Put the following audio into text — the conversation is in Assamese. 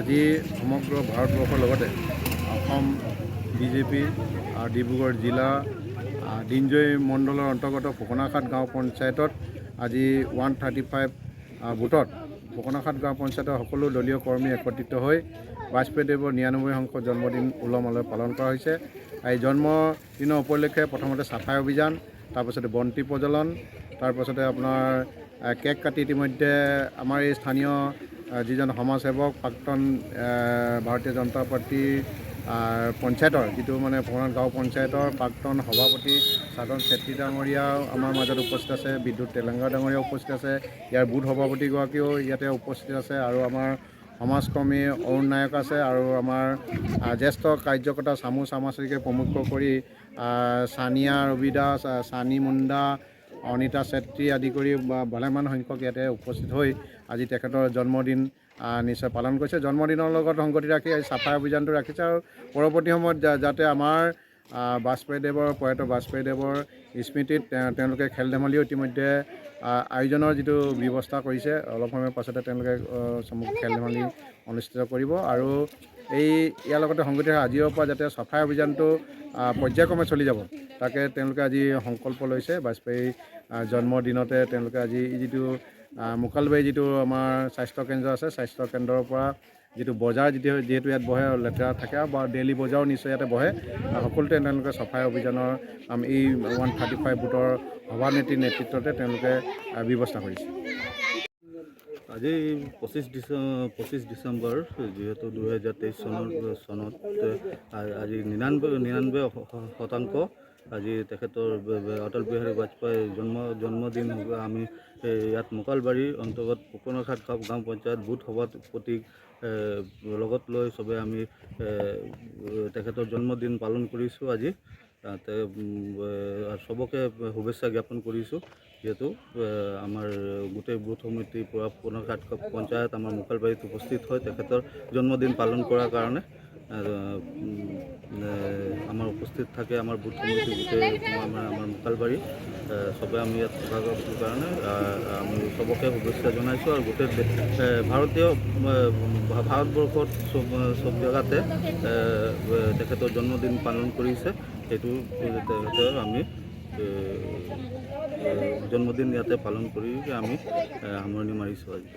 আজি সমগ্ৰ ভাৰতবৰ্ষৰ লগতে অসম বিজেপি ডিব্ৰুগড় জিলা দিনজয় মণ্ডলৰ অন্তৰ্গত ফুকনাখাট গাঁও পঞ্চায়তত আজি 135 বুথত ফুকনাখাট গাঁও পঞ্চায়তৰ সকলো দলীয় কৰ্মী একত্ৰিত হৈ বাজপেয়ীদেৱৰ 99সংখ্য জন্মদিন উলহ-মালহে পালন কৰা হৈছে। এই জন্মদিনৰ উপলক্ষে প্ৰথমতে চাফাই অভিযান, তাৰপাছতে বন্তি প্ৰজ্বলন, তাৰপাছতে আপোনাৰ কেক কাটি ইতিমধ্যে আমাৰ এই স্থানীয় যিজন সমাজসেৱক প্ৰাক্তন ভাৰতীয় জনতা পাৰ্টীৰ পঞ্চায়তৰ যিটো মানে ফুকনাখাট গাঁও পঞ্চায়তৰ প্ৰাক্তন সভাপতি সাধন চেত্ৰী ডাঙৰীয়াও আমাৰ মাজত উপস্থিত আছে, বিদ্যুৎ তেলেংগা ডাঙৰীয়াও উপস্থিত আছে, ইয়াৰ বুথ সভাপতিগৰাকীও ইয়াতে উপস্থিত আছে আৰু আমাৰ সমাজকৰ্মী অৰুণ নায়ক আছে আৰু আমাৰ জ্যেষ্ঠ কাৰ্যকৰ্তা চামু চামাচৰিকে প্ৰমুখ কৰি সানিয়া ৰবি দাস, সানি মুণ্ডা, অনিতা চেত্ৰী আদি কৰি ভালেমান সংখ্যক ইয়াতে উপস্থিত হৈ আজি তেখেতৰ জন্মদিন নিশ্চয় পালন কৰিছে। জন্মদিনৰ লগত সংগতি ৰাখি আজি চাফাই অভিযানটো ৰাখিছে আৰু পৰৱৰ্তী সময়ত যাতে আমাৰ প্ৰয়াত বাজপেয়ীদেৱৰ স্মৃতিত তেওঁলোকে খেল ধেমালিও ইতিমধ্যে আয়োজনৰ যিটো ব্যৱস্থা কৰিছে। অলপ সময়ৰ পাছতে তেওঁলোকে খেল ধেমালি অনুষ্ঠিত কৰিব আৰু ইয়াৰ লগতে সংগতি আজিৰ পৰা যাতে চাফাই অভিযানটো পৰ্যায়ক্ৰমে চলি যাব তাকে তেওঁলোকে আজি সংকল্প লৈছে। বাজপেয়ী জন্মদিনতে তেওঁলোকে আজি যিটো মোকালবাৰী যিটো আমাৰ স্বাস্থ্যকেন্দ্ৰ আছে, স্বাস্থ্যকেন্দ্ৰৰ পৰা যিটো বজাৰ যিহেতু ইয়াত বহে লেতেৰা থাকে বা ডেইলি বজাৰো নিশ্চয় ইয়াতে বহে, সকলোতে তেওঁলোকে চাফাই অভিযানৰ এই 135 বুথৰ সভানেত্ৰীৰ নেতৃত্বতে তেওঁলোকে ব্যৱস্থা কৰিছে। আজি 25 ডিচেম্বৰ যিহেতু 2023 চনত আজি 99% আজি তেখেতৰ অটল বিহাৰী বাজপেয়ীৰ জন্মদিন আমি ইয়াত মোকালবাৰীৰ অন্তৰ্গত ফুকনাখাট গাঁও পঞ্চায়ত বুথ সভাপতিক লগত লৈ চবে আমি তেখেতৰ জন্মদিন পালন কৰিছোঁ। আজি তাতে চবকে শুভেচ্ছা জ্ঞাপন কৰিছোঁ। যিহেতু আমাৰ গোটেই বুথ সমিতিৰ পৰা ফুকনাখাট পঞ্চায়ত আমাৰ মোকালবাৰীত উপস্থিত হৈ তেখেতৰ জন্মদিন পালন কৰাৰ কাৰণে আমাৰ উপস্থিত থাকে আমাৰ বুথ সমিতি গোটেই আমাৰ মোকালবাৰী চবে আমি ইয়াত থকাৰ কাৰণে আমি চবকে শুভেচ্ছা জনাইছোঁ আৰু গোটেই ভাৰতবৰ্ষত চব জেগাতে তেখেতৰ জন্মদিন পালন কৰিছে। সেইটো আমি জন্মদিন ইয়াতে পালন কৰি আমি সামৰণি মাৰিছোঁ আজি।